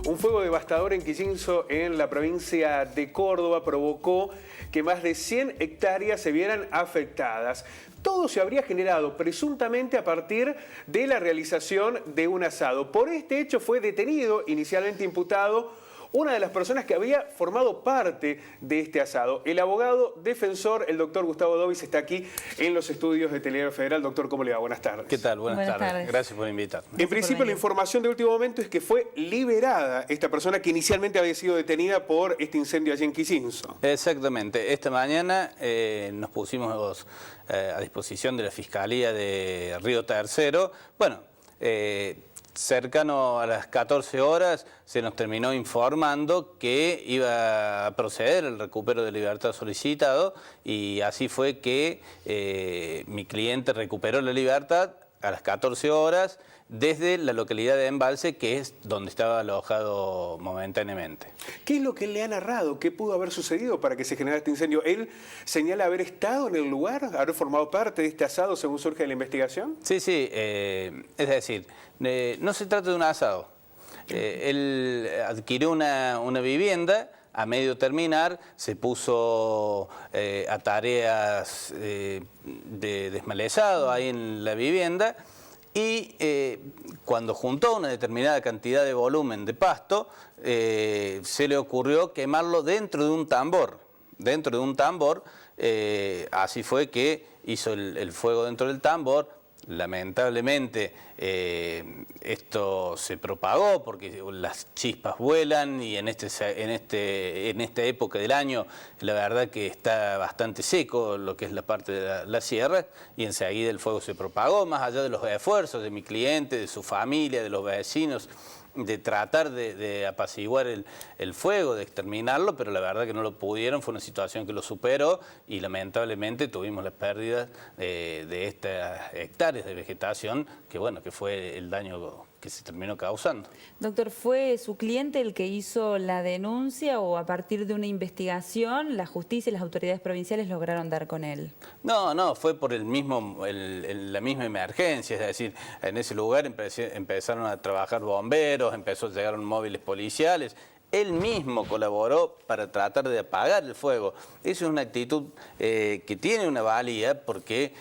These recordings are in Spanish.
Un fuego devastador en Quillinzo, en la provincia de Córdoba, provocó que más de 100 hectáreas se vieran afectadas. Todo se habría generado presuntamente a partir de la realización de un asado. Por este hecho fue detenido, inicialmente imputado, una de las personas que había formado parte de este asado. El abogado defensor, el doctor Gustavo Dovis, está aquí en los estudios de Televideo Federal. Doctor, ¿cómo le va? Buenas tardes. ¿Qué tal? Buenas tardes. Gracias por invitarme. En principio, la información de último momento es que fue liberada esta persona que inicialmente había sido detenida por este incendio allí en Quillinzo. Exactamente. Esta mañana nos pusimos a disposición de la Fiscalía de Río Tercero. Bueno, cercano a las 14 horas se nos terminó informando que iba a proceder el recupero de libertad solicitado y así fue que mi cliente recuperó la libertad a las 14 horas desde la localidad de Embalse, que es donde estaba alojado momentáneamente. ¿Qué es lo que él le ha narrado? ¿Qué pudo haber sucedido para que se generara este incendio? ¿Él señala haber estado en el lugar, haber formado parte de este asado según surge de la investigación? Sí, sí. Es decir, no se trata de un asado. Él adquirió una vivienda. A medio terminar, se puso a tareas de desmalezado ahí en la vivienda y cuando juntó una determinada cantidad de volumen de pasto, se le ocurrió quemarlo dentro de un tambor. Dentro de un tambor, así fue que hizo el fuego dentro del tambor. Lamentablemente esto se propagó porque las chispas vuelan y en esta época del año la verdad que está bastante seco lo que es la parte de la sierra y enseguida el fuego se propagó, más allá de los esfuerzos de mi cliente, de su familia, de los vecinos, de tratar de apaciguar el fuego, de exterminarlo, pero la verdad que no lo pudieron, fue una situación que lo superó y lamentablemente tuvimos las pérdidas de estas hectáreas de vegetación, que bueno, que fue el daño que se terminó causando. Doctor, ¿fue su cliente el que hizo la denuncia o a partir de una investigación la justicia y las autoridades provinciales lograron dar con él? No, fue por la misma emergencia, es decir, en ese lugar empezaron a trabajar bomberos, llegaron móviles policiales. Él mismo colaboró para tratar de apagar el fuego. Eso es una actitud que tiene una valía porque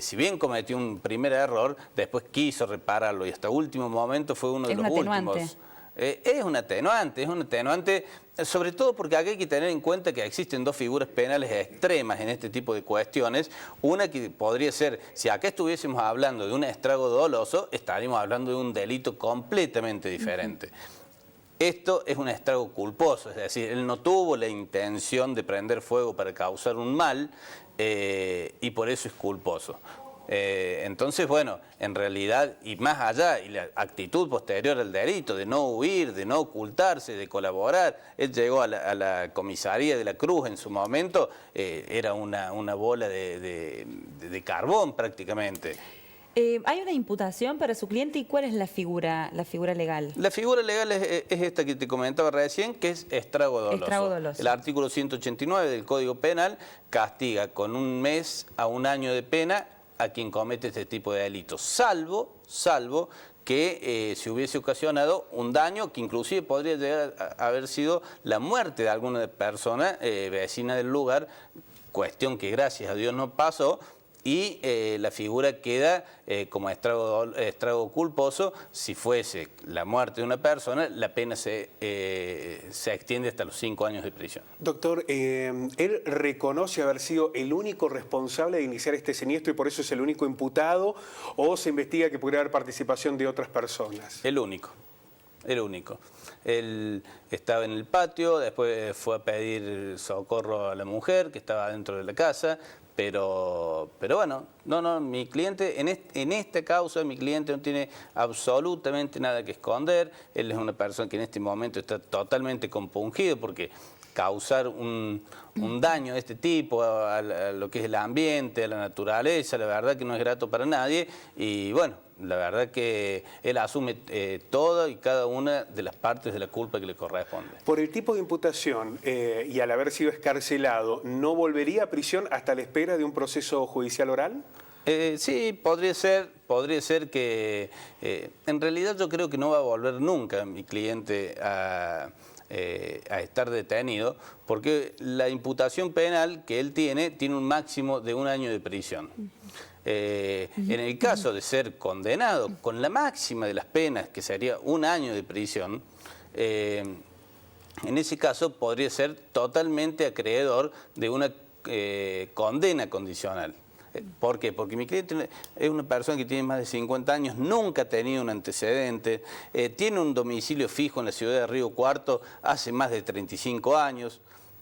si bien cometió un primer error, después quiso repararlo y hasta último momento fue uno de los últimos. Es un atenuante, sobre todo porque aquí hay que tener en cuenta que existen dos figuras penales extremas en este tipo de cuestiones. Una que podría ser, si acá estuviésemos hablando de un estrago doloso, estaríamos hablando de un delito completamente diferente. Esto es un estrago culposo, es decir, él no tuvo la intención de prender fuego para causar un mal y por eso es culposo. Entonces, bueno, en realidad, y más allá, y la actitud posterior al delito de no huir, de no ocultarse, de colaborar, él llegó a la comisaría de la Cruz en su momento, era una bola de carbón prácticamente. ¿Hay una imputación para su cliente y cuál es la figura legal? La figura legal es esta que te comentaba recién, que es estrago doloso. Estrago doloso. El artículo 189 del Código Penal castiga con 1 mes a 1 año de pena a quien comete este tipo de delitos, salvo que se hubiese ocasionado un daño que inclusive podría llegar a haber sido la muerte de alguna persona vecina del lugar, cuestión que gracias a Dios no pasó. Y la figura queda como estrago culposo. Si fuese la muerte de una persona, la pena se extiende hasta los 5 años de prisión. Doctor, ¿él reconoce haber sido el único responsable de iniciar este siniestro y por eso es el único imputado? ¿O se investiga que pudiera haber participación de otras personas? El único. Él estaba en el patio, después fue a pedir socorro a la mujer que estaba dentro de la casa. Pero bueno, mi cliente, en esta causa, mi cliente no tiene absolutamente nada que esconder. Él es una persona que en este momento está totalmente compungido porque causar un daño de este tipo a lo que es el ambiente, a la naturaleza, la verdad que no es grato para nadie. Y bueno, la verdad que él asume toda y cada una de las partes de la culpa que le corresponde. Por el tipo de imputación y al haber sido excarcelado, ¿no volvería a prisión hasta la espera de un proceso judicial oral? Sí, podría ser, podría ser que, en realidad yo creo que no va a volver nunca mi cliente a estar detenido, porque la imputación penal que él tiene un máximo de 1 año de prisión. En el caso de ser condenado con la máxima de las penas, que sería 1 año de prisión, en ese caso podría ser totalmente acreedor de una condena condicional. ¿Por qué? Porque mi cliente es una persona que tiene más de 50 años, nunca ha tenido un antecedente, tiene un domicilio fijo en la ciudad de Río Cuarto hace más de 35 años,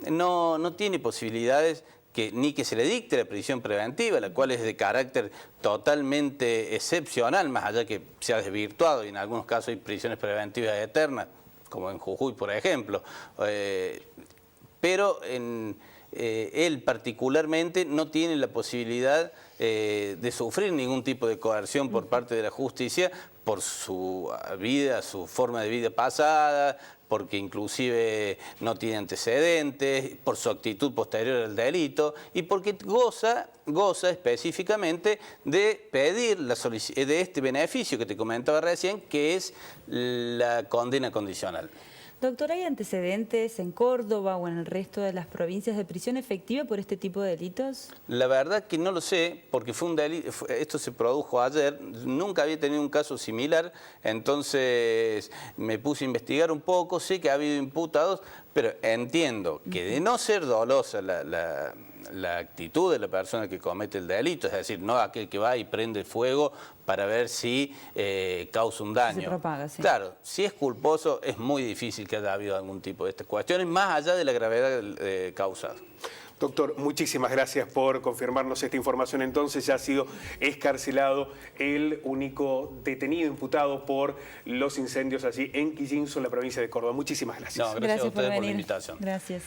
no tiene posibilidades ni que se le dicte la prisión preventiva, la cual es de carácter totalmente excepcional, más allá que se ha desvirtuado, y en algunos casos hay prisiones preventivas eternas, como en Jujuy, por ejemplo. Pero él particularmente no tiene la posibilidad de sufrir ningún tipo de coerción por parte de la justicia por su vida, su forma de vida pasada, porque inclusive no tiene antecedentes, por su actitud posterior al delito y porque goza específicamente de pedir de este beneficio que te comentaba recién, que es la condena condicional. Doctor, ¿hay antecedentes en Córdoba o en el resto de las provincias de prisión efectiva por este tipo de delitos? La verdad que no lo sé, porque fue un delito, esto se produjo ayer, nunca había tenido un caso similar, entonces me puse a investigar un poco, sé que ha habido imputados, pero entiendo que de no ser dolosa la actitud de la persona que comete el delito, es decir, no aquel que va y prende fuego para ver si causa un daño. Se propaga, sí. Claro, si es culposo es muy difícil que haya habido algún tipo de estas cuestiones, más allá de la gravedad causada. Doctor, muchísimas gracias por confirmarnos esta información. Entonces ya ha sido excarcelado el único detenido imputado por los incendios allí en Quillinzo, en la provincia de Córdoba. Muchísimas gracias. No, gracias a ustedes por por la venir. invitación. Gracias.